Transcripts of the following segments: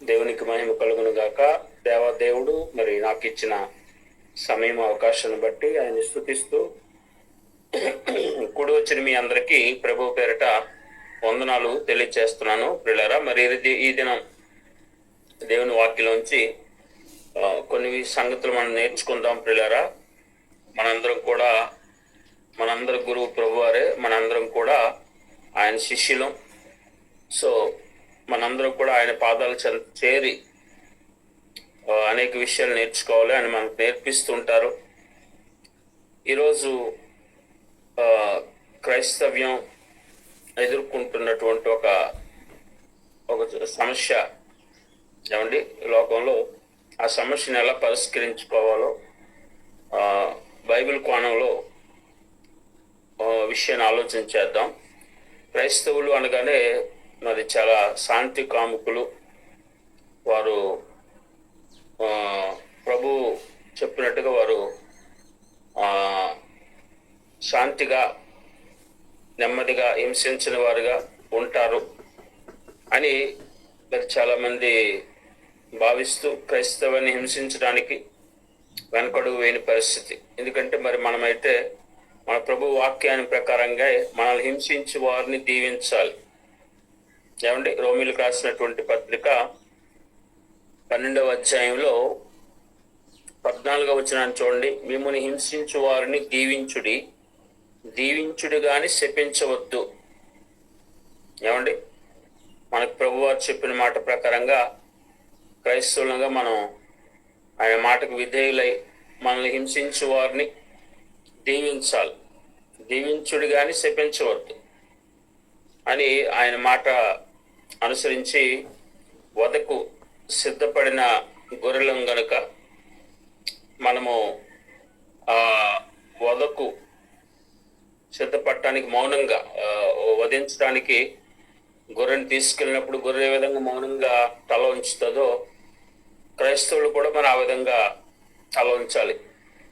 దేవునికి మహిమ కలుగును గాక. దేవుడు మరి నాకు ఇచ్చిన సమయం అవకాశాన్ని బట్టి ఆయన స్తుతిస్తూ కూడి వచ్చిన మీ అందరికీ ప్రభు పేరిట వందనాలు తెలియజేస్తున్నాను. ప్రియులారా, మరి ఈ దినం దేవుని వాక్యలోంచి కొన్ని సంగతులు మనం నేర్చుకుందాం. ప్రియులారా, మనందరం గురువు ప్రభువారే, మనందరం కూడా ఆయన శిష్యులం. సో మనందరం కూడా ఆయన పాదాల చెంత చేరి అనేక విషయాలు నేర్చుకోవాలి. ఆయన మనకు నేర్పిస్తుంటారు. ఈరోజు క్రైస్తవ్యం ఎదుర్కొంటున్నటువంటి ఒక సమస్య ఏమండి, లోకంలో ఆ సమస్యను ఎలా పరిష్కరించుకోవాలో బైబిల్ కోణంలో విషయాన్ని ఆలోచించేద్దాం. క్రైస్తవులు అనగానే మరి చాలా శాంతి కాముకులు. వారు ప్రభు చెప్పినట్టుగా వారు శాంతిగా నెమ్మదిగా హింసించిన వారుగా ఉంటారు అని మరి చాలామంది భావిస్తూ క్రైస్తవాన్ని హింసించడానికి వెనకడుగు వేయని పరిస్థితి. ఎందుకంటే మరి మనమైతే మన ప్రభు వాక్యాన్ని ప్రకారంగా మనల్ని హింసించి వారిని దీవించాలి. ఏమండి, రోమీలకు రాసినటువంటి పత్రిక 12వ అధ్యాయంలో 14వ వచనాన్ని చూడండి. మిమ్మల్ని హింసించు వారిని దీవించుడు గాని శపించవద్దు. ఏమండి, మనకు ప్రభువారు చెప్పిన మాట ప్రకారంగా క్రైస్తవులుగా మనం ఆయన మాటకు విధేయులై మనల్ని హింసించు వారిని దీవించాలి. దీవించుడు గాని శపించవద్దు అని ఆయన మాట అనుసరించి వధకు సిద్ధపడిన గొర్రెలం గనుక మనము ఆ వధకు సిద్ధపడటానికి మౌనంగా వధించడానికి గొర్రెని తీసుకెళ్ళినప్పుడు గొర్రె ఏ విధంగా మౌనంగా తల ఉంచుతుందో క్రైస్తవులు కూడా మనం ఆ విధంగా తల ఉంచాలి.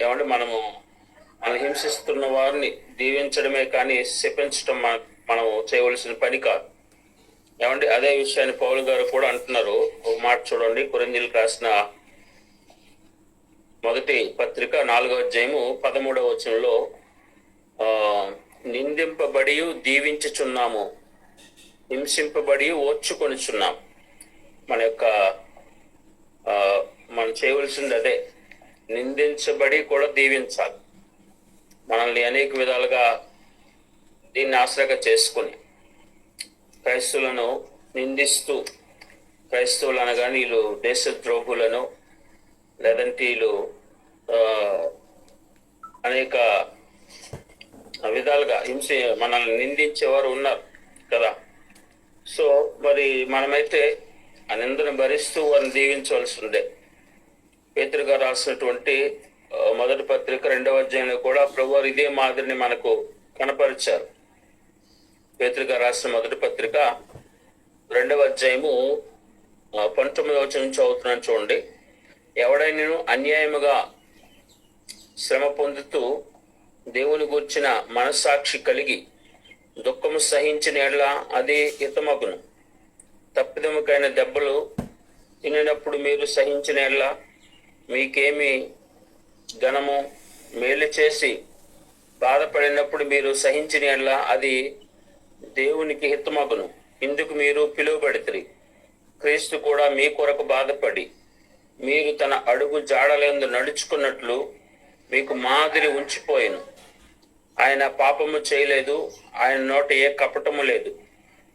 ఏమంటే మనం హింసిస్తున్న వారిని దీవించడమే కానీ శపించడం మనం చేయవలసిన పని కాదు. ఏమంటే అదే విషయాన్ని పౌలు గారు కూడా అంటున్నారు. ఒక మాట చూడండి, కొరింథీయులకు రాసిన మొదటి పత్రిక 4వ అధ్యాయము 13వ వచనంలో నిందింపబడి దీవించుచున్నాము, హింసింపబడి ఓర్చుకొనిచున్నాం. మనం చేయవలసింది అదే, నిందించబడి కూడా దీవించాలి. మనల్ని అనేక విధాలుగా దీన్ని ఆశ్రగా చేసుకుని క్రైస్తవులను నిందిస్తూ, క్రైస్తవులు అనగానే వీళ్ళు దేశద్రోహులను, లేదంటే వీళ్ళు అనేక విధాలుగా మనల్ని నిందించేవారు ఉన్నారు కదా. సో మరి మనమైతే ఆ నిందను భరిస్తూ వారిని దీవించవలసి ఉండే. పేతురు గారు రాసినటువంటి మొదటి పత్రిక 2వ అధ్యాయంలో కూడా ప్రభువారు ఇదే మాదిరిని మనకు కనపరిచారు. పేతురు గారు రాసిన మొదటి పత్రిక 2వ అధ్యాయము 19వ వచనం చదువుతున్నాను చూడండి. ఎవడైనా అన్యాయముగా శ్రమ పొందుతూ దేవుని గూర్చిన మనస్సాక్షి కలిగి దుఃఖము సహించిన ఎడల అది హితమగును. తప్పిదముకైన దెబ్బలు తినినప్పుడు మీరు సహించిన ఎడల మీకేమి ఘనము? మేలు చేసి బాధపడినప్పుడు మీరు సహించిన ఎడల అది దేవునికి హితమగును. ఇందుకు మీరు పిలువబడితిరి. క్రీస్తు కూడా మీ కొరకు బాధపడి మీరు తన అడుగు జాడలందు నడుచుకున్నట్లు మీకు మాదిరి ఉంచిపోయిను. ఆయన పాపము చేయలేదు, ఆయన నోట ఏ కపటము లేదు.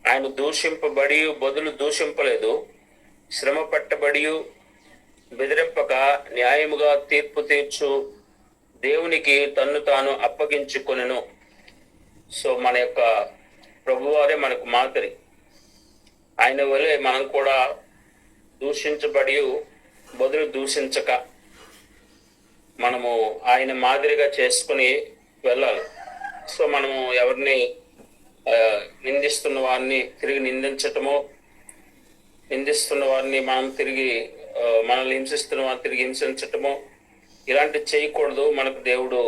ఆయన దూషింపబడి బదులు దూషింపలేదు, శ్రమ పట్టబడి బెదిరింపక న్యాయముగా తీర్పు తీర్చు దేవునికి తన్ను తాను అప్పగించుకొనెను. సో మన యొక్క ప్రభువారే మనకు మాదిరి. ఆయన వలె మనం కూడా దూషించబడి బదులు దూషించక మనము ఆయన మాదిరిగా చేసుకుని వెళ్ళాలి. సో మనము ఎవరిని నిందిస్తున్న వారిని తిరిగి నిందించటమో, నిందిస్తున్న వారిని మనం తిరిగి మనల్ని హింసిస్తున్న వారిని తిరిగి హింసించటమో ఇలాంటివి చేయకూడదు. మనకు దేవుడు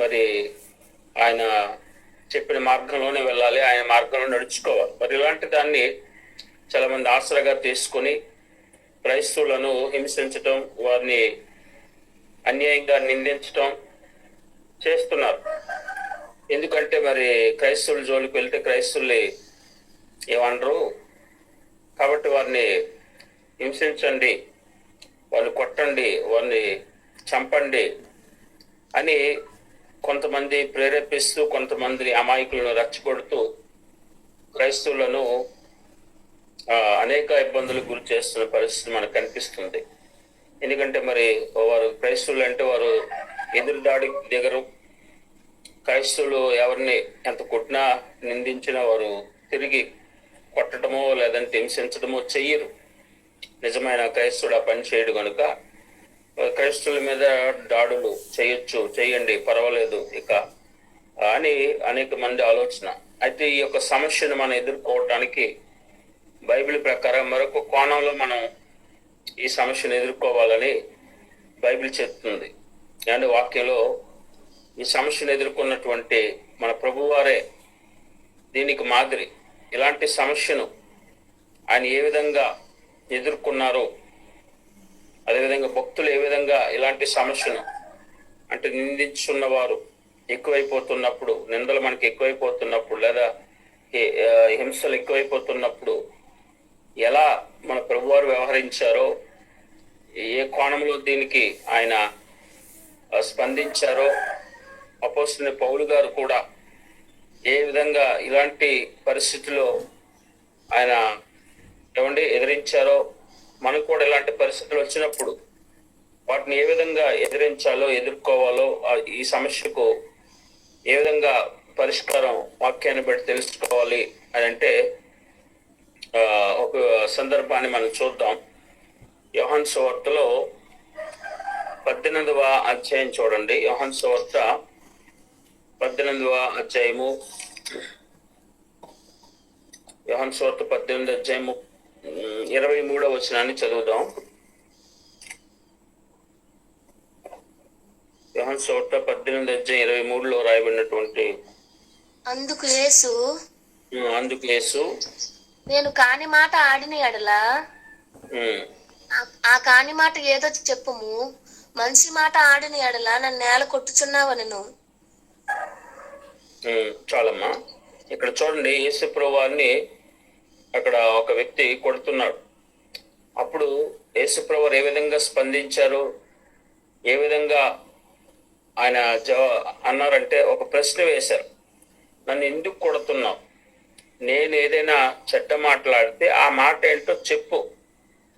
మరి ఆయన చెప్పిన మార్గంలోనే వెళ్ళాలి, ఆయన మార్గంలో నడుచుకోవాలి. మరి ఇలాంటి దాన్ని చాలా మంది ఆసరాగా తీసుకొని క్రైస్తవులను హింసించటం, వారిని అన్యాయంగా నిందించటం చేస్తున్నారు. ఎందుకంటే మరి క్రైస్తవుల జోలికి వెళ్తే క్రైస్తవుల్ని ఏమనరు, కాబట్టి వారిని హింసించండి, వారిని కొట్టండి, వారిని చంపండి అని కొంతమంది ప్రేరేపిస్తూ, కొంతమంది అమాయకులను రెచ్చగొడుతూ క్రైస్తవులను అనేక ఇబ్బందులకు గురి చేస్తున్న పరిస్థితి మనకు కనిపిస్తుంది. ఎందుకంటే మరి వారు క్రైస్తవులు అంటే వారు ఎదురు దాడికి దిగరు. క్రైస్తవులు ఎవరిని ఎంత కొట్టినా నిందించినా వారు తిరిగి కొట్టడమో లేదంటే హింసించడమో చెయ్యరు. నిజమైన క్రైస్తవుడు ఆ పని చేయడు కనుక క్రైస్తవుల మీద దాడులు చేయండి, పర్వాలేదు ఇక అని అనేక మంది ఆలోచన. అయితే ఈ యొక్క సమస్యను మనం ఎదుర్కోవటానికి బైబిల్ ప్రకారం మరొక కోణంలో మనం ఈ సమస్యను ఎదుర్కోవాలని బైబిల్ చెప్తుంది. అండ్ వాక్యంలో ఈ సమస్యను ఎదుర్కొన్నటువంటి మన ప్రభువారే దీనికి మాదిరి. ఇలాంటి సమస్యను ఆయన ఏ విధంగా ఎదుర్కొన్నారో, అదేవిధంగా భక్తులు ఏ విధంగా ఇలాంటి సమస్యను, అంటే నిందించున్నవారు ఎక్కువైపోతున్నప్పుడు, నిందలు మనకి ఎక్కువైపోతున్నప్పుడు, లేదా హింసలు ఎక్కువైపోతున్నప్పుడు ఎలా మన ప్రభువారు వ్యవహరించారో, ఏ కోణంలో దీనికి ఆయన స్పందించారో, అపోస్తలుడైన పౌలు గారు కూడా ఏ విధంగా ఇలాంటి పరిస్థితుల్లో ఆయన ఎదిరించారో, మనకు కూడా ఇలాంటి పరిస్థితులు వచ్చినప్పుడు వాటిని ఏ విధంగా ఎదిరించాలో, ఎదుర్కోవాలో, ఈ సమస్యకు ఏ విధంగా పరిష్కారం వాక్యాన్ని బట్టి తెలుసుకోవాలి అని అంటే ఒక సందర్భాన్ని మనం చూద్దాం. యోహాను సువార్తలో 18వ అధ్యాయం చూడండి. యోహాను సువార్త 18వ అధ్యాయము, యోహాను సువార్త 18వ అధ్యాయము 23వ వచనాన్ని చదువుదాం. యోహాను సువార్త 18వ అధ్యాయం 23లో రాయబడినటువంటి, అందుకు యేసు నేను కాని మాట ఆడిన ఎడల ఆ కాని మాట ఏదో చెప్పుము, మంచి మాట ఆడిన ఎడల నన్ను నేల కొట్టుచున్నావనెను. చాలమ్మా. ఇక్కడ చూడండి, యేసు ప్రభువారిని అక్కడ ఒక వ్యక్తి కొడుతున్నాడు. అప్పుడు యేసు ప్రభువారు ఏ విధంగా స్పందించారు, ఏ విధంగా ఆయన అన్నారంటే ఒక ప్రశ్న వేశారు. నన్ను ఎందుకు కొడుతున్నావు? నేను ఏదైనా చెడ్డ మాట్లాడితే ఆ మాట ఏంటో చెప్పు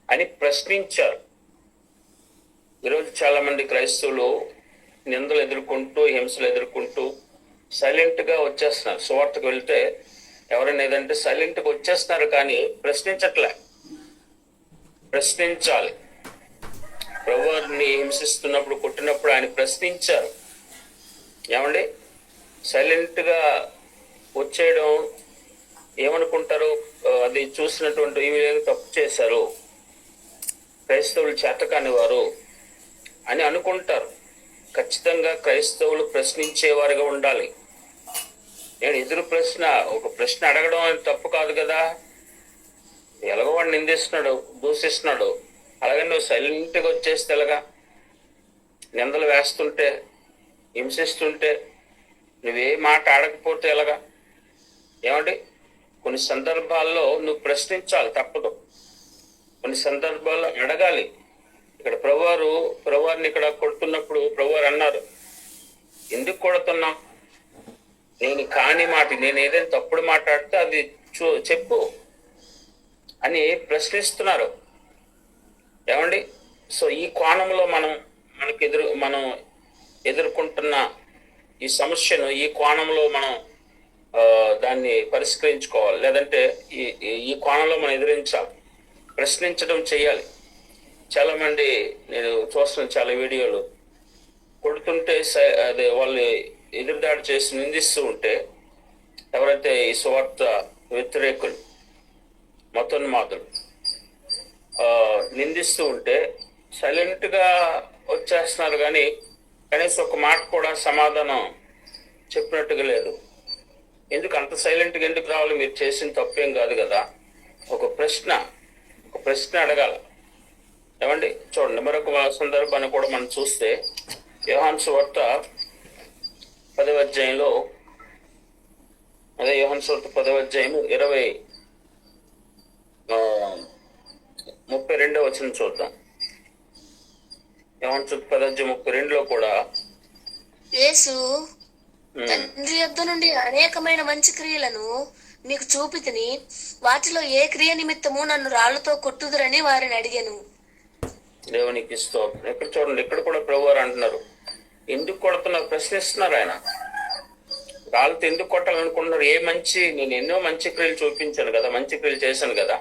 అని ప్రశ్నించారు. ఈరోజు చాలా మంది క్రైస్తవులు నిందలు ఎదుర్కొంటూ, హింసలు ఎదుర్కొంటూ సైలెంట్గా వచ్చేస్తున్నారు. సువార్తకు వెళ్తే ఎవరైనా ఏదంటే సైలెంట్గా వచ్చేస్తున్నారు, కానీ ప్రశ్నించట్లే. ప్రశ్నించాలి. ప్రభువారిని హింసిస్తున్నప్పుడు, కొట్టినప్పుడు ఆయన ప్రశ్నించారు. ఏమండి, సైలెంట్గా వచ్చేయడం ఏమనుకుంటారు? అది చూసినటువంటి ఈ విధంగా తప్పు చేశారు, క్రైస్తవులు చేతకాని వారు అని అనుకుంటారు. ఖచ్చితంగా క్రైస్తవులు ప్రశ్నించేవారుగా ఉండాలి. నేను ఎదురు ప్రశ్న, ఒక ప్రశ్న అడగడం అని తప్పు కాదు కదా. ఎలాగో వాడు నిందిస్తున్నాడు, దూషిస్తున్నాడు, అలాగే నువ్వు సైలెంట్గా వచ్చేస్తే ఎలాగా? నిందలు వేస్తుంటే, హింసిస్తుంటే నువ్వే మాట ఆడకపోతే ఎలాగా? ఏమండి, కొన్ని సందర్భాల్లో నువ్వు ప్రశ్నించాలి, తప్పదు. కొన్ని సందర్భాల్లో అడగాలి. ఇక్కడ ప్రభువారిని ఇక్కడ కొడుతున్నప్పుడు ప్రభువారు అన్నారు, ఎందుకు కొడుతున్నావు? నేను కాని మాట, నేను ఏదైనా తప్పుడు మాట్లాడితే అది చెప్పు అని ప్రశ్నిస్తున్నారు. ఏమండి, సో ఈ కోణంలో మనం ఎదుర్కొంటున్న ఈ సమస్యను ఈ కోణంలో మనం దాన్ని పరిష్కరించుకోవాలి. లేదంటే ఈ కోణంలో మనం ఎదిరించాలి, ప్రశ్నించడం చేయాలి. చాలా మంది నేను చూస్తున్న చాలా వీడియోలు కొడుతుంటే అదే వాళ్ళు ఎదురుదాడి చేసి నిందిస్తూ ఉంటే, ఎవరైతే ఈ సువార్త వ్యతిరేకులు, మతోన్మాదులు నిందిస్తూ ఉంటే సైలెంట్గా వచ్చేస్తున్నారు, కానీ కనీసం ఒక మాట కూడా సమాధానం చెప్పినట్టుగా లేదు. ఎందుకు అంత సైలెంట్గా ఎందుకు రావాలి? మీరు చేసిన తప్పేం కాదు కదా. ఒక ప్రశ్న అడగాల. ఏమండి చూడండి, మరొక సందర్భాన్ని కూడా మనం చూస్తే యోహాను సువార్త 10వ అధ్యాయంలో, అదే యోహాను సువార్త 10వ అధ్యాయము 32వ వచనం చూద్దాం. యోహాను సువార్త 10వ అధ్యాయం 32లో కూడా యేసు తండ్రి యొద్ద నుండి అనేకమైన మంచి క్రియలను మీకు చూపితిని, వాటిలో ఏ క్రియ నిమిత్తము నన్ను రాళ్లతో కొట్టుదురని వారిని అడిగాను. దేవునికి స్తోత్రం. ఇక్కడ చూడండి, ఇక్కడ కూడా ప్రభువారు అంటున్నారు, ఎందుకు కొడుతున్నారు, ప్రశ్నిస్తున్నారు. ఆయన రాళ్ళతో ఎందుకు కొట్టాలనుకుంటున్నారు? నేను ఎన్నో మంచి క్రియలు చూపించాను కదా, మంచి క్రియలు చేశాను కదా,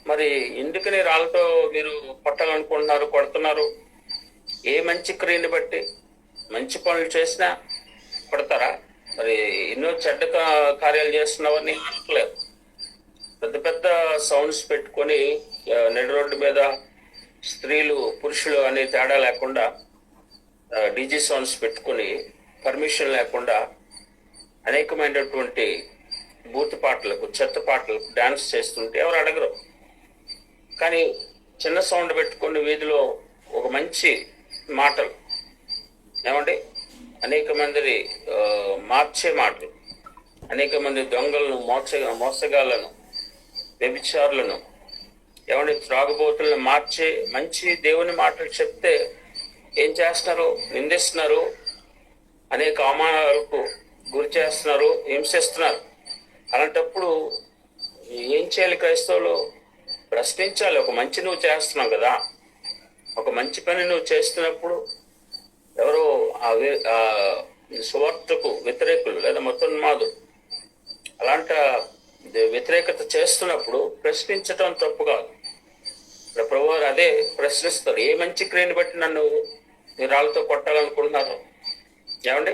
మరి ఎందుకని రాళ్ళతో మీరు కొట్టాలనుకుంటున్నారు, కొడుతున్నారు? ఏ మంచి క్రియని బట్టి? మంచి పనులు చేసినా కొడతారా? మరి ఎన్నో చెడ్డ కార్యాలు చేస్తున్నావని అనట్లేదు. పెద్ద పెద్ద సౌండ్స్ పెట్టుకొని నడి రోడ్డు మీద స్త్రీలు పురుషులు అనే తేడా లేకుండా డీజే సౌండ్స్ పెట్టుకొని పర్మిషన్ లేకుండా అనేకమైనటువంటి బూత్ పాటలకు, చెత్త పాటలకు డాన్స్ చేస్తుంటే ఎవరు అడగరు. కానీ చిన్న సౌండ్ పెట్టుకుని వీధిలో ఒక మంచి మాటలు, ఏమండి, అనేక మంది మార్చే మాటలు, అనేక మంది దొంగలను, మోసగాళ్ళను, వ్యభిచారులను, ఏమండి, త్రాగుబోతులను మార్చే మంచి దేవుని మాటలు చెప్తే ఏం చేస్తున్నారు? నిందిస్తున్నారు, అనేక అవమానాలకు గురి చేస్తున్నారు, హింసిస్తున్నారు. అలాంటప్పుడు ఏం చేయాలి? క్రైస్తవులు ప్రశ్నించాలి. ఒక మంచి నువ్వు చేస్తున్నావు కదా, ఒక మంచి పని నువ్వు చేస్తున్నప్పుడు ఎవరో ఆ సువార్తకు వ్యతిరేకులు లేదా మతోన్మాదులు అలాంటి వ్యతిరేకత చేస్తున్నప్పుడు ప్రశ్నించటం తప్పు కాదు. ప్రభువారు అదే ప్రశ్నిస్తారు. ఏ మంచి క్రియని బట్టి నన్ను మీరు రాళ్ళతో కొట్టాలనుకుంటున్నారు, ఏమండి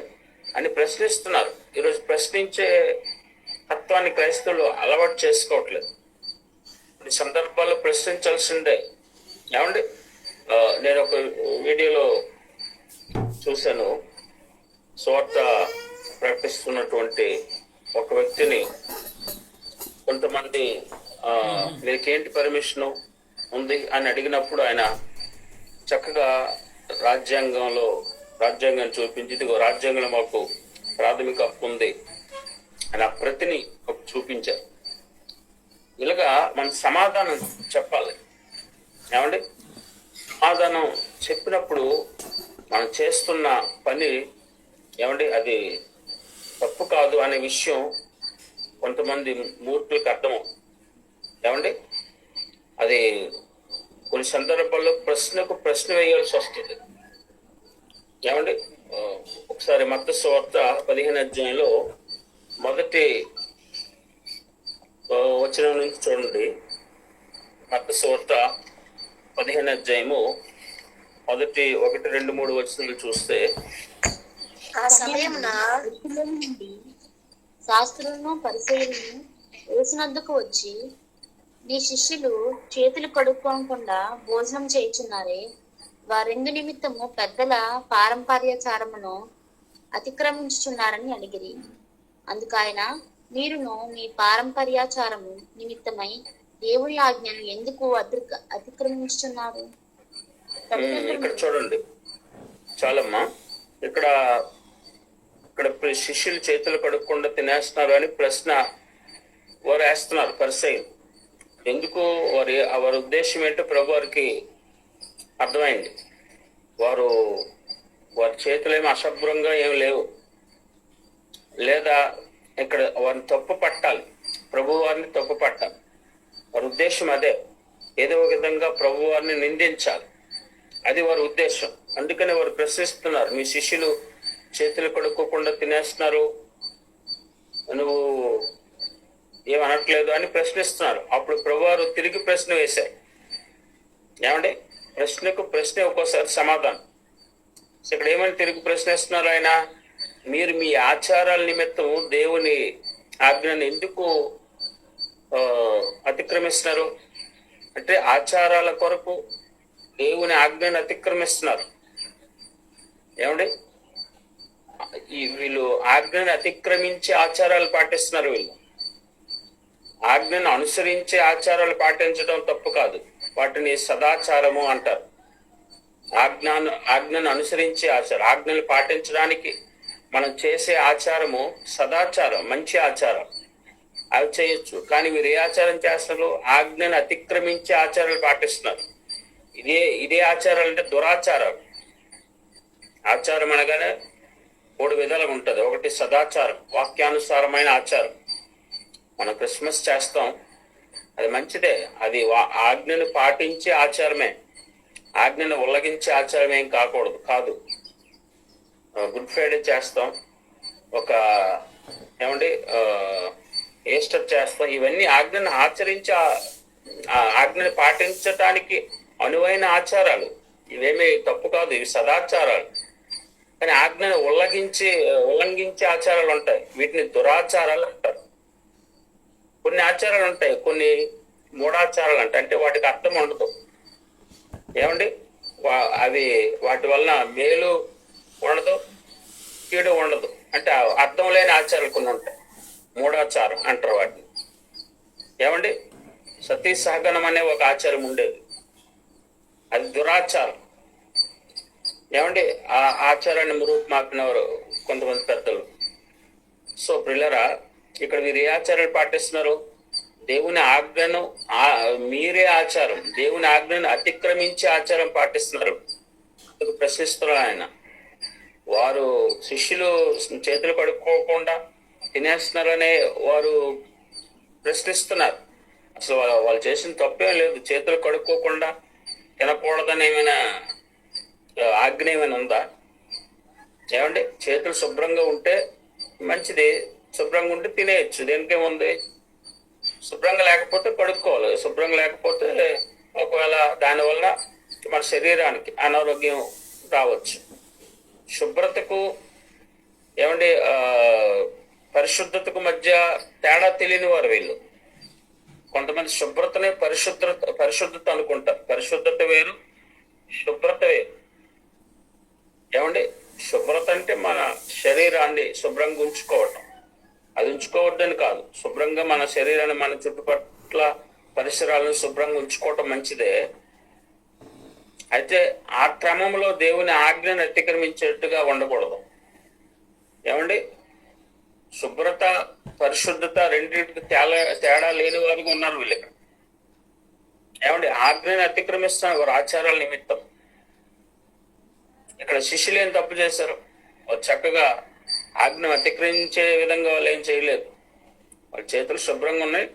అని ప్రశ్నిస్తున్నారు. ఈరోజు ప్రశ్నించే తత్వాన్ని క్రైస్తవులు అలవాటు చేసుకోవట్లేదు. ఈ సందర్భాల్లో ప్రశ్నించాల్సిందే, ఏమండి. నేను ఒక వీడియోలో చూశాను, సువార్త ప్రకటిస్తున్నటువంటి ఒక వ్యక్తిని కొంతమంది మీకేంటి పర్మిషన్ ఉంది అని అడిగినప్పుడు ఆయన చక్కగా రాజ్యాంగాన్ని చూపించి, ఇదిగో రాజ్యాంగంలో మాకు ప్రాథమిక హక్కు ఉంది అని ఆ ప్రతిని చూపించారు. ఇలాగా మన సమాధానం చెప్పాలి, ఏమండి. సమాధానం చెప్పినప్పుడు మనం చేస్తున్న పని, ఏమండి, అది తప్పు కాదు అనే విషయం కొంతమంది మూర్ఖులకు అర్థమవుతుంది, ఏమండి. అది కొన్ని సందర్భాల్లో ప్రశ్నకు ప్రశ్న వేయాల్సి వస్తుంది, ఏమండి. ఒకసారి మత్తయి సువార్త 15వ అధ్యాయంలో మొదటి వచనం నుంచి చూడండి. మత్తయి సువార్త 15వ అధ్యాయము మొదటి 1, 2, 3 వచనాలు చూస్తే, ఆ సమయమున శాస్త్రులను పరిసయ్యులను యేసునొద్దకు వచ్చి, నీ శిష్యులు చేతులు కడుక్కోకుండా భోజనం చేయుచున్నారే, వారెందు నిమిత్తము పెద్దల పారంపర్యాచారమును అతిక్రమించుచున్నారని అడిగిరి. అందుకాయన, మీరును మీ పారంపర్యాచారము నిమిత్తమై దేవుని ఆజ్ఞను ఎందుకు అతిక్రమించుచున్నారు? ఇక్కడ చూడండి చాలమ్మా, ఇక్కడ శిష్యులు చేతులు కడుక్కుండా తినేస్తున్నారు అని ప్రశ్న వారు వేస్తున్నారు పరిసయ్యులు. ఎందుకు? వారి ఉద్దేశం ఏంటో ప్రభువారికి అర్థమైంది. వారి చేతులు ఏమి అశుభ్రంగా ఏమి లేవు, లేదా ఇక్కడ వారిని తప్పు పట్టాలి, ప్రభువారిని తప్పు పట్టాలి. వారి ఉద్దేశం అదే, ఏదో ఒక విధంగా ప్రభువారిని నిందించాలి, అది వారి ఉద్దేశం. అందుకని వారు ప్రశ్నిస్తున్నారు, మీ శిష్యులు చేతులు కడుక్కోకుండా తినేస్తున్నారు, నువ్వు ఏమనట్లేదు అని ప్రశ్నిస్తున్నారు. అప్పుడు ప్రభువారు తిరిగి ప్రశ్న వేశారు, ఏమండి. ప్రశ్నకు ప్రశ్న ఒక్కోసారి సమాధానం. ఇక్కడ ఏమని తిరిగి ప్రశ్నిస్తున్నారు ఆయన? మీరు మీ ఆచారాల నిమిత్తం దేవుని ఆజ్ఞను ఎందుకు అతిక్రమిస్తున్నారు? అంటే ఆచారాల కొరకు దేవుని ఆజ్ఞను అతిక్రమిస్తున్నారు, ఏమండి. వీళ్ళు ఆజ్ఞను అతిక్రమించి ఆచారాలు పాటిస్తున్నారు. వీళ్ళు ఆజ్ఞను అనుసరించి ఆచారాలు పాటించడం తప్పు కాదు, వాటిని సదాచారము అంటారు. ఆజ్ఞను అనుసరించే ఆచారం, ఆజ్ఞలు పాటించడానికి మనం చేసే ఆచారము సదాచారం, మంచి ఆచారం. అవి చేయొచ్చు. కానీ మీరు ఏ ఆచారం చేస్తారు? ఆజ్ఞను అతిక్రమించే ఆచారాలు పాటిస్తున్నారు. ఇదే ఆచారాలు అంటే దురాచారాలు. ఆచారం అనగానే 3 విధాలుగా ఉంటుంది. ఒకటి సదాచారం, వాక్యానుసారమైన ఆచారం. మనం క్రిస్మస్ చేస్తాం, అది మంచిదే. అది ఆజ్ఞను పాటించే ఆచారమే, ఆజ్ఞను ఉల్లంఘించే ఆచారం ఏం కాదు. గుడ్ ఫ్రైడే చేస్తాం, ఈస్టర్ చేస్తాం. ఇవన్నీ ఆజ్ఞను ఆచరించే, ఆజ్ఞను పాటించటానికి అనువైన ఆచారాలు. ఇవేమీ తప్పు కాదు, ఇవి సదాచారాలు. కానీ ఆజ్ఞను ఉల్లంఘించే ఆచారాలు ఉంటాయి, వీటిని దురాచారాలు అంటారు. కొన్ని ఆచారాలు ఉంటాయి, కొన్ని మూఢాచారాలు అంటాయి. అంటే వాటికి అర్థం ఉండదు. అవి వాటి వలన మేలు ఉండదు, కీడు ఉండదు. అంటే అర్థం లేని ఆచారాలు కొన్ని ఉంటాయి, మూఢాచారం అంటారు వాటిని. సతీ సహగమనం అనే ఒక ఆచారం ఉండేది, అది దురాచారం. ఆ ఆచారాన్ని రూపుమాపినవారు కొంతమంది పెద్దలు. సో ప్రియులారా, ఇక్కడ మీరు ఏ ఆచారాలు పాటిస్తున్నారు? దేవుని ఆజ్ఞను మీరే ఆచారం, దేవుని ఆజ్ఞను అతిక్రమించే ఆచారం పాటిస్తున్నారు. ప్రశ్నిస్తున్నారు ఆయన. వారు శిష్యులు చేతులు కడుక్కోకుండా తినేస్తున్నారనే వారు ప్రశ్నిస్తున్నారు. అసలు వాళ్ళు చేసిన తప్పేం లేదు. చేతులు కడుక్కోకుండా తినకూడదని ఏమైనా ఆజ్ఞ ఏమైనా ఉందా? చేతులు శుభ్రంగా ఉంటే మంచిది, శుభ్రంగా ఉంటే తినేయచ్చు, దేనికేముంది? శుభ్రంగా లేకపోతే కడుక్కోవాలి. శుభ్రంగా లేకపోతే ఒకవేళ దానివల్ల మన శరీరానికి అనారోగ్యం రావచ్చు. శుభ్రతకు పరిశుద్ధతకు మధ్య తేడా తెలియని వారు వీళ్ళు. కొంతమంది శుభ్రతనే పరిశుద్ధత అనుకుంటారు. పరిశుద్ధత వేరు, శుభ్రత వేరు. శుభ్రత అంటే మన శరీరాన్ని శుభ్రంగా ఉంచుకోవటం, అది ఉంచుకోవద్దని కాదు. శుభ్రంగా మన శరీరాన్ని, మన చుట్టుపక్కల పరిసరాలను శుభ్రంగా ఉంచుకోవటం మంచిదే. అయితే ఆ క్రమంలో దేవుని ఆజ్ఞను అతిక్రమించేట్టుగా ఉండకూడదు. శుభ్రత, పరిశుద్ధత రెండింటికి తేడా లేని వారికి ఉన్నారు వీళ్ళు ఇక్కడ. ఆజ్ఞను అతిక్రమిస్తున్నారు వారు ఆచారాల నిమిత్తం. ఇక్కడ శిష్యులు ఏం తప్పు చేశారు? చక్కగా ఆజ్ఞ అతిక్రమించే విధంగా వాళ్ళు ఏం చేయలేదు. వాళ్ళ చేతులు శుభ్రంగా ఉన్నాయి,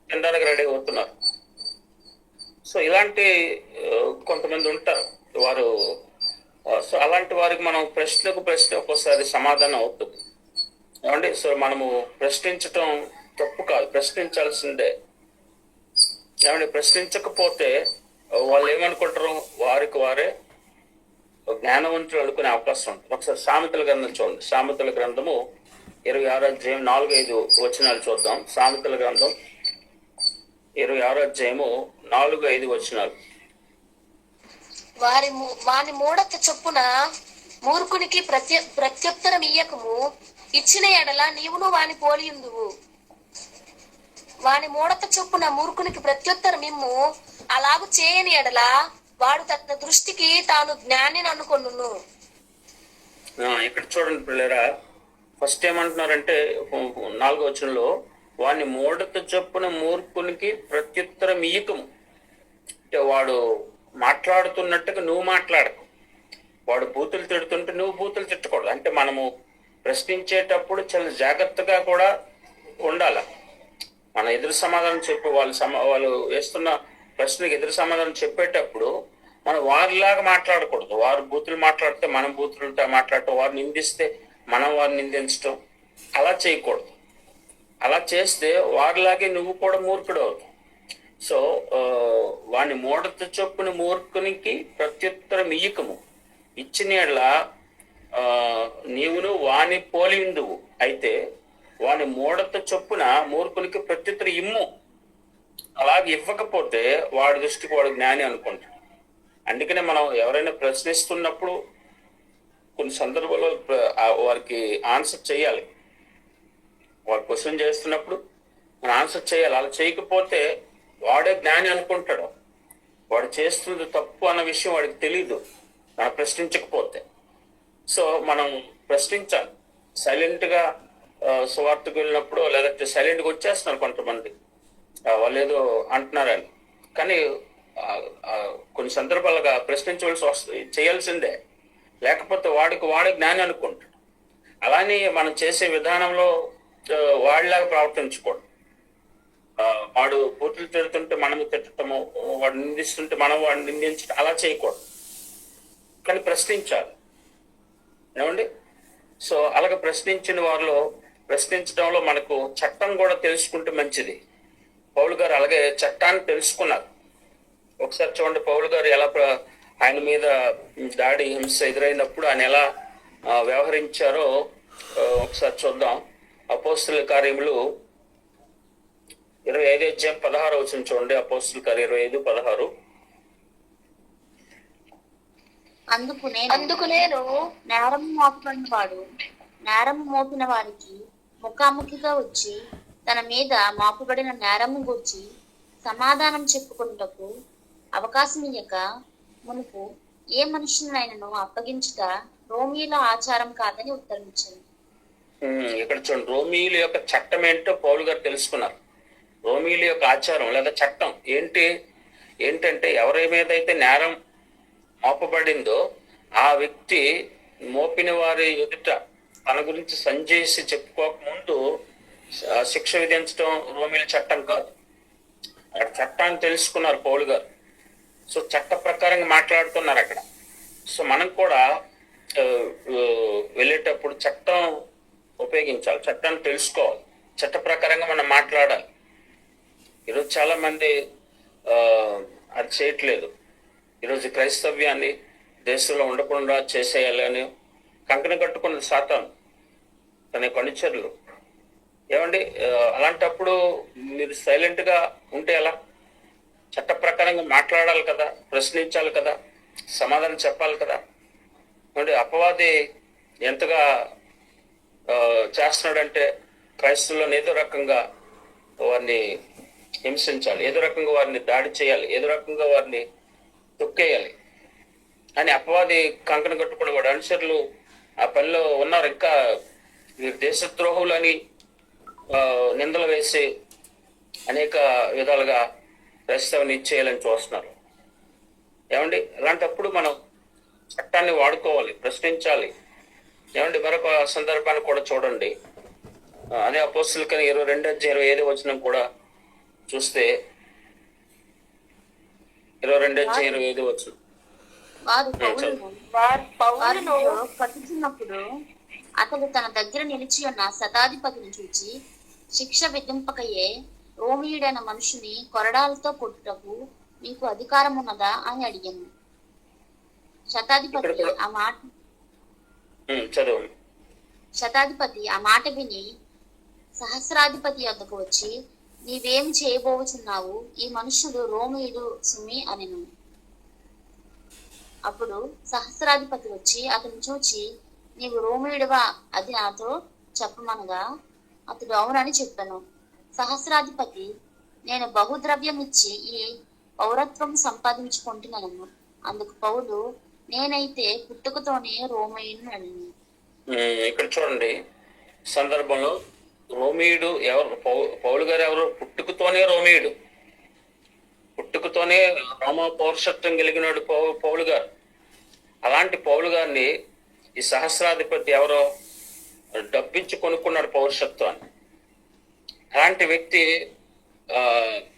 తినడానికి రెడీ అవుతున్నారు. సో ఇలాంటి కొంతమంది ఉంటారు వారు. సో అలాంటి వారికి మనం ప్రశ్న ఒక్కోసారి సమాధానం అవుతుంది. సో మనము ప్రశ్నించటం తప్పు కాదు, ప్రశ్నించాల్సిందే. ప్రశ్నించకపోతే వాళ్ళు ఏమనుకుంటారు? వారికి వారే జ్ఞానవంతులు అనుకునే అవకాశం ఉంటుంది. ఒకసారి సామెతల గ్రంథం చూడండి. సామెతల గ్రంథము 26వ అధ్యాయం 4-5 వచనాలు చూద్దాం. సామెతల గ్రంథం 26వ అధ్యాయము 4-5 వచనాలు. వాని మూఢత చొప్పున మూర్ఖునికి ప్రత్యుత్తరం ఇయ్యకము, ఇచ్చిన ఎడల నీవును వాని పోలియుందువు. వాని మూఢత చొప్పున మూర్ఖునికి ప్రత్యుత్తరం ఇమ్ము, అలాగు చేయని ఎడల వాడు తన దృష్టికి తాను జ్ఞానిని అనుకొనును. ఇక్కడ చూడండి పిల్లరా, ఫస్ట్ ఏమంటున్నారంటే 4వ వచనంలో, వాని మూఢత చొప్పున మూర్ఖునికి ప్రత్యుత్తరం ఇయ్యకము. అంటే వాడు మాట్లాడుతున్నట్టుగా నువ్వు మాట్లాడకు. వాడు బూతులు తిడుతుంటే నువ్వు బూతులు తిట్టకూడదు. అంటే మనము ప్రశ్నించేటప్పుడు చాలా జాగ్రత్తగా కూడా ఉండాల. మన ఎదురు సమాధానం చెప్పి వాళ్ళు వేస్తున్న ప్రశ్నకి ఎదురు సమాధానం చెప్పేటప్పుడు మనం వారిలాగా మాట్లాడకూడదు. వారు బూతులు మాట్లాడితే మనం బూతులు మాట్లాడటం, వారు నిందిస్తే మనం వారిని నిందించటం, అలా చేయకూడదు. అలా చేస్తే వారిలాగే నువ్వు కూడా మూర్ఖుడు అవుతావు. సో వాని మూఢత చొప్పున మూర్ఖునికి ప్రత్యుత్తరం ఇయ్యకము, ఇచ్చిన నీవును వాని పోలిందువు. అయితే వాని మూఢత చొప్పున మూర్ఖునికి ప్రత్యుత్తరం ఇమ్ము. అలాగే ఇవ్వకపోతే వాడి దృష్టికి వాడు జ్ఞాని అనుకుంటాడు. అందుకనే మనం ఎవరైనా ప్రశ్నిస్తున్నప్పుడు కొన్ని సందర్భాల్లో వారికి ఆన్సర్ చేయాలి. వాడు క్వశ్చన్ చేస్తున్నప్పుడు మనం ఆన్సర్ చేయాలి. అలా చేయకపోతే వాడే జ్ఞాని అనుకుంటాడు. వాడు చేస్తుంది తప్పు అన్న విషయం వాడికి తెలియదు మనం ప్రశ్నించకపోతే. సో మనం ప్రశ్నించాలి. సైలెంట్గా సువార్తకు వెళ్ళినప్పుడు లేదంటే సైలెంట్గా వచ్చేస్తున్నారు కొంతమంది, వాళ్ళు ఏదో అంటున్నారని. కానీ కొన్ని సందర్భాలుగా ప్రశ్నించవలసి వస్తుంది, చేయాల్సిందే. లేకపోతే వాడే జ్ఞాని అనుకుంటాడు. అలానే మనం చేసే విధానంలో వాడిలాగా ప్రవర్తించకూడదు. వాడు బూతులు తిడుతుంటే మనము తిట్టడము, వాడు నిందిస్తుంటే మనం వాడిని నిందించడం, అలా చేయకూడదు. కానీ ప్రశ్నించాలి. ఏమండి? సో అలాగే ప్రశ్నించిన వారిలో, ప్రశ్నించడంలో మనకు చట్టం కూడా తెలుసుకుంటే మంచిది. పౌలు గారు అలాగే చట్టాన్ని తెలుసుకున్నారు. ఒకసారి చూడండి, పౌలు గారు ఎలా ఆయన మీద దాడి, హింస ఎదురైనప్పుడు ఆయన ఎలా వ్యవహరించారో ఒకసారి చూద్దాం. అపోస్తుల కార్యములు 25:16 చూడండి. అపోస్తుల కార్యం 25:16. అందుకు నేను నేరము మోపబడిన వాడు నేరము మోపిన వారికి ముఖాముఖిగా వచ్చి తన మీద మోపబడిన నేరము గురించి సమాధానం చెప్పుకున్నటకు అవకాశం ఇయ్యక మునుపు ఏ మనుషులైనను అప్పగించుట రోమీల ఆచారం కాదని ఉత్తరించాను. ఇక్కడ చూడండి, రోమీల యొక్క చట్టం ఏంటో పౌలు గారు తెలుసుకున్నారు. రోమీల యొక్క ఆచారం లేదా చట్టం ఏంటంటే ఎవరి మీద అయితే నేరం మోపబడిందో ఆ వ్యక్తి మోపిన వారి ఎదుట తన గురించి సంజేసి చెప్పుకోక ముందు శిక్ష విధించడం రోమీల చట్టం కాదు. అక్కడ చట్టాన్ని తెలుసుకున్నారు పౌలు గారు. సో చట్ట ప్రకారంగా మాట్లాడుతున్నారు అక్కడ. సో మనం కూడా వెళ్ళేటప్పుడు చట్టం ఉపయోగించాలి, చట్టాన్ని తెలుసుకోవాలి, చట్ట ప్రకారంగా మనం మాట్లాడాలి. ఈరోజు చాలా మంది అది చేయట్లేదు. ఈరోజు క్రైస్తవ్యాన్ని దేశంలో ఉండకుండా చేసేయాలని కంకణ కట్టుకున్నది సాతాను, తన అనుచరులు. ఏమండి? అలాంటప్పుడు మీరు సైలెంట్గా ఉంటే ఎలా? చట్ట ప్రకారంగా మాట్లాడాలి కదా, ప్రశ్నించాలి కదా, సమాధానం చెప్పాలి కదా. ఏమండి? అపవాది ఎంతగా చేస్తున్నాడంటే క్రైస్తవులను ఏదో రకంగా వారిని హింసించాలి, ఏదో రకంగా వారిని దాడి చేయాలి, ఏదో రకంగా వారిని తొక్కేయాలి అని అపవాది కంకణ కట్టుకుని వాడు అనుచరులు ఆ పనిలో ఉన్నారు. ఇంకా వీరు దేశద్రోహులు అని నిందలు వేసి అనేక విధాలుగా క్రైస్తవుని ఇచ్చేయాలని చూస్తున్నారు. ఏమండి? అలాంటప్పుడు మనం చట్టాన్ని వాడుకోవాలి, ప్రశ్నించాలి. ఏమండి? మరొక సందర్భాన్ని కూడా చూడండి. అదే అపోస్తుల కార్యం 22:25 కూడా చూస్తే 22:25 వారు పౌలును పట్టుచున్నప్పుడు అతడు తన దగ్గర నిలిచి ఉన్న శతాధిపతిని చూచి శిక్ష విధింపకయే రోమీయుడైన మనుషుని కొరడాలతో కొట్టుటకు మీకు అధికారం ఉన్నదా అని అడిగాను. శతాధిపతి ఆ మాట విని సహస్రాధిపతి వద్దకు వచ్చి, నీవేమి చేయబోచున్నావు? ఈ మనుష్యుడు రోమీయుడు సుమి అనెను. అప్పుడు సహస్రాధిపతి వచ్చి అతను చూచి, నీవు రోమీయుడివా అది నాతో చెప్పమనగా అతడు అవునని చెప్పాను. సహస్రాధిపతి, నేను బహుద్రవ్యం ఇచ్చి ఈ పౌరత్వం సంపాదించుకుంటున్నాను. అందుకు పౌలు, నేనైతే పుట్టుకతోనే రోమీయుడిని అడిగి. ఇక్కడ చూడండి, సందర్భంలో రోమీయుడు ఎవరు? పౌలు గారు ఎవరు? పుట్టుకతోనే రోమీయుడు, పుట్టుకతోనే రోమ పౌరుషత్వం కలిగినాడు పౌలు గారు. అలాంటి పౌలు గారిని ఈ సహస్రాధిపతి ఎవరో డబ్బించి కొనుక్కున్నాడు పౌరుషత్వాన్ని. అలాంటి వ్యక్తి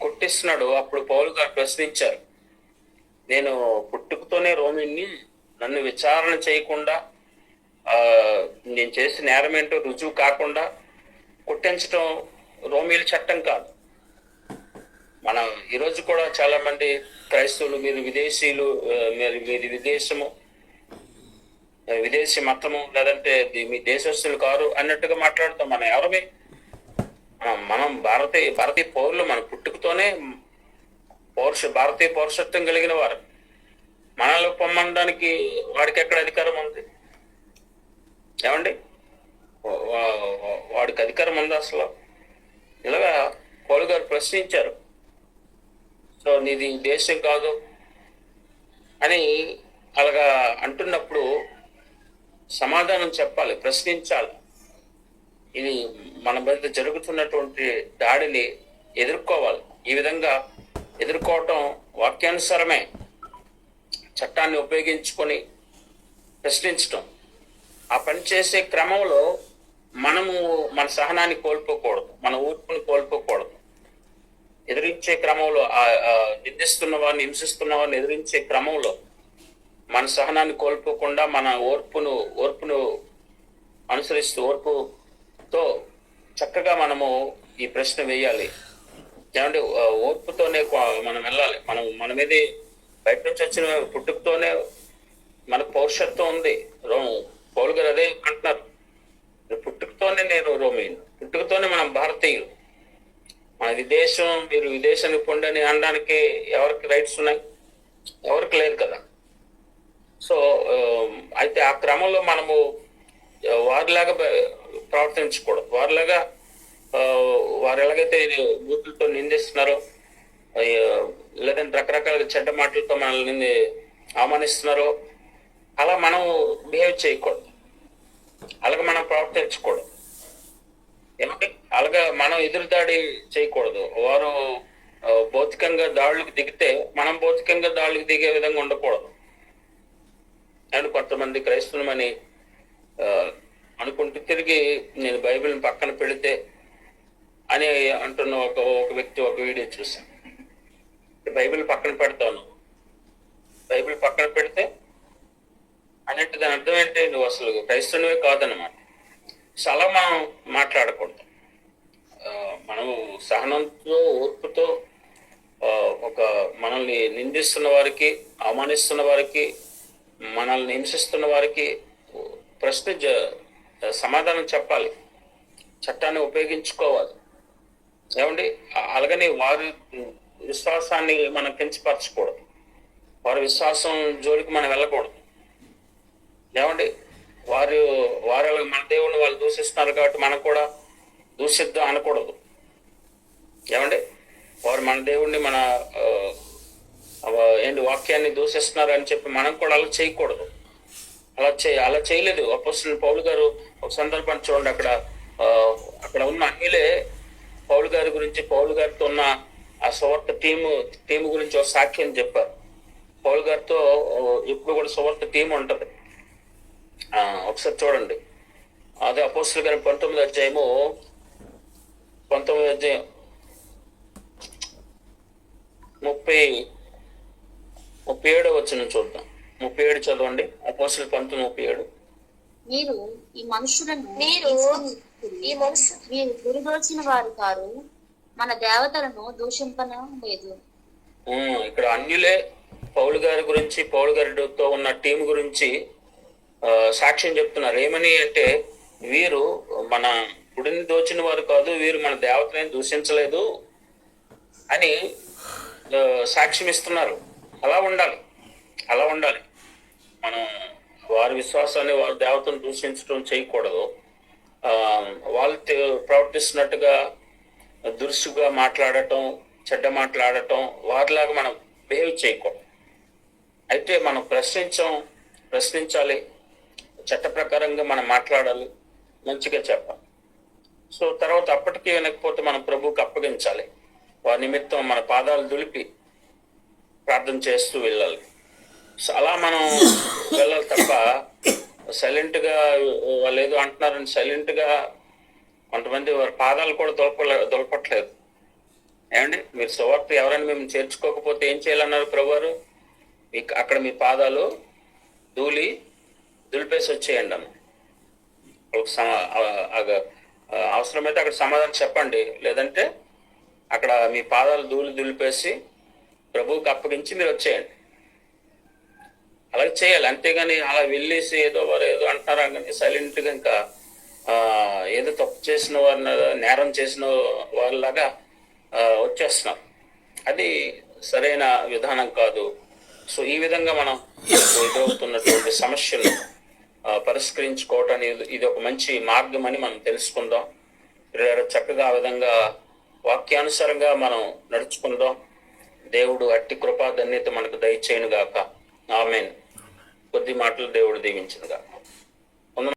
కొట్టిస్తున్నాడు. అప్పుడు పౌలు గారు ప్రశ్నించారు, నేను పుట్టుకతోనే రోమిని, నన్ను విచారణ చేయకుండా నేను చేసిన నేరం ఏంటో రుజువు కాకుండా కొట్టించడం రోమీల చట్టం కాదు. మన ఈరోజు కూడా చాలా మంది క్రైస్తవులు, మీరు విదేశీయులు, మీది విదేశీ మతము, లేదంటే మీ దేశస్తులు కారు అన్నట్టుగా మాట్లాడుతాం. మనం ఎవరమే? మనం భారతీయ పౌరులు. మన పుట్టుకతోనే భారతీయ పౌరుషత్వం కలిగిన వారు. మనల్ని పొమ్మనడానికి వాడికి ఎక్కడ అధికారం ఉంది? ఏమండి? వాడికి అధికారం ఉంది అసలు? ఇలాగా పౌలు గారు ప్రశ్నించారు. సో నీది దేశం కాదు, అని అలాగా అంటున్నప్పుడు సమాధానం చెప్పాలి, ప్రశ్నించాలి. ఇది మన మీద జరుగుతున్నటువంటి దాడిని ఎదుర్కోవాలి. ఈ విధంగా ఎదుర్కోవటం వాక్యానుసారమే. చట్టాన్ని ఉపయోగించుకొని ప్రశ్నించటం, ఆ పని చేసే క్రమంలో మనము మన సహనాన్ని కోల్పోకూడదు, మన ఓర్పుని కోల్పోకూడదు. ఎదిరించే క్రమంలో నిందిస్తున్న వారిని, హింసిస్తున్న వారిని ఎదిరించే క్రమంలో మన సహనాన్ని కోల్పోకుండా మన ఓర్పును అనుసరిస్తూ ఓర్పుతో చక్కగా మనము ఈ ప్రశ్న వేయాలి. ఏమంటే ఓర్పుతోనే మనం వెళ్ళాలి. మన మీద బయట నుంచి వచ్చిన పుట్టుకతోనే మనకు పౌరుషత్వం ఉంది. పౌలు గారు అదే అంటున్నారు, పుట్టుకతోనే నేను రోమిన్, పుట్టుకతోనే మనం భారతీయులు. మన విదేశం, మీరు విదేశానికి పొండి అని అనడానికి ఎవరికి రైట్స్ ఉన్నాయి? ఎవరికి లేదు కదా. సో అయితే ఆ క్రమంలో మనము వారిలాగా ప్రవర్తించకూడదు. వారు ఎలాగైతే బూతులతో నిందిస్తున్నారో, లేదంటే రకరకాల చెడ్డ మాటలతో మనల్ని అవమానిస్తున్నారో, అలా మనం బిహేవ్ చేయకూడదు, అలాగే మనం ప్రవర్తించకూడదు. ఏమంటే అలాగా మనం ఎదురుదాడి చేయకూడదు. వారు భౌతికంగా దాడులకు దిగితే మనం భౌతికంగా దాడులకు దిగే విధంగా ఉండకూడదు. అండ్ కొంతమంది క్రైస్తవులమని అనుకుంటూ తిరిగి నేను బైబిల్ని పక్కన పెడితే అని అంటున్న ఒక వ్యక్తి ఒక వీడియో చూశాను. బైబిల్ పక్కన పెడతాను, బైబిల్ పక్కన పెడితే అన్నట్టు దాని అర్థం ఏంటి? నువ్వు అసలు క్రైస్తవునివే కాదన్నమాట. సో అలా మనం మాట్లాడకూడదు. మనము సహనంతో, ఓర్పుతో మనల్ని నిందిస్తున్న వారికి, అవమానిస్తున్న వారికి, మనల్ని హింసిస్తున్న వారికి సమాధానం చెప్పాలి, చట్టాన్ని ఉపయోగించుకోవాలి. ఏమండి, అలాగని వారి విశ్వాసాన్ని మనం కించపరచకూడదు, వారి విశ్వాసం జోలికి మనం వెళ్ళకూడదు. ఏమండి, వారు మన దేవుడిని వాళ్ళు దూషిస్తున్నారు కాబట్టి మనం కూడా దూషిద్దాం అనకూడదు. ఏమండి, వారు మన దేవుడిని మన వాక్యాన్ని దూషిస్తున్నారు అని చెప్పి మనం కూడా అలా చేయకూడదు. అలా చేయలేదు అపోస్తలుడైన పౌలు గారు. ఒక సందర్భాన్ని చూడండి, అక్కడ ఉన్న అన్యులే పౌలు గారి గురించి, పౌలు గారితో ఉన్న ఆ సువార్త టీము గురించి ఒక సాక్ష్యం చెప్పారు. పౌలు గారితో ఎప్పుడు కూడా సువార్త టీం ఉంటది. ఒకసారి చూడండి, అదే అపోస్తలుల గారి 19వ అధ్యాయం 37వ వచనం చూద్దాం. 37 చదవండి. అపోస్తలుల 19:37. మీరు ఈ మనుషులను మీరు గురిదోచిన వారు కారు, మన దేవతలను దూషింపన లేదు. ఇక్కడ అన్యులే పౌలు గారి గురించి, పౌలు గారితో ఉన్న టీం గురించి సాక్ష్యం చెప్తున్నారు. ఏమని అంటే, వీరు మన గుడిని దోచిన వారు కాదు, వీరు మన దేవతలను దూషించలేదు అని సాక్ష్యం ఇస్తున్నారు. అలా ఉండాలి. మనం వారి విశ్వాసాన్ని, వారి దేవతను దూషించడం చేయకూడదు. వాళ్ళు ప్రవర్తిస్తున్నట్టుగా దురుసుగా మాట్లాడటం, చెడ్డ మాట్లాడటం, వారిలాగా మనం బిహేవ్ చేయకూడదు. అయితే మనం ప్రశ్నించాలి, చట్ట ప్రకారంగా మనం మాట్లాడాలి, మంచిగా చెప్పాలి. సో తర్వాత అప్పటికీ వినకపోతే మనం ప్రభువుకి అప్పగించాలి. వారి నిమిత్తం మన పాదాలు దులిపి ప్రార్థన చేస్తూ వెళ్ళాలి. సో అలా మనం వెళ్ళాలి తప్ప సైలెంట్గా వాళ్ళు ఏదో అంటున్నారని సైలెంట్గా, కొంతమంది వారి పాదాలు కూడా దొలపట్లేదు. ఏమండి, మీరు సువార్త ఎవరైనా మేము చేర్చుకోకపోతే ఏం చేయాలన్నారు ప్రభువారు? అక్కడ మీ పాదాలు దులిపేసి వచ్చేయండి అన్న. అవసరమైతే అక్కడ సమాధానం చెప్పండి, లేదంటే అక్కడ మీ పాదాలు దులిపేసి ప్రభువుకి అప్పగించి మీరు వచ్చేయండి. అలాగే చేయాలి. అంతేగాని అలా వెళ్ళేసి ఏదో అంటున్నారా కానీ సైలెంట్గా ఇంకా ఏదో తప్పు చేసిన వారిని, నేరం చేసిన వారిలాగా వచ్చేస్తున్నారు. అది సరైన విధానం కాదు. సో ఈ విధంగా మనం ఎదురవుతున్నటువంటి సమస్యలు పరిష్కరించుకోవటానికి ఇది ఒక మంచి మార్గం అని మనం తెలుసుకుందాం. చక్కగా ఆ విధంగా వాక్యానుసారంగా మనం నడుచుకుందాం. దేవుడు అట్టి కృపా ధన్యత మనకు దయచేయును గాక. ఆమేన్. కొద్ది మాటలు దేవుడు దీవించునుగా.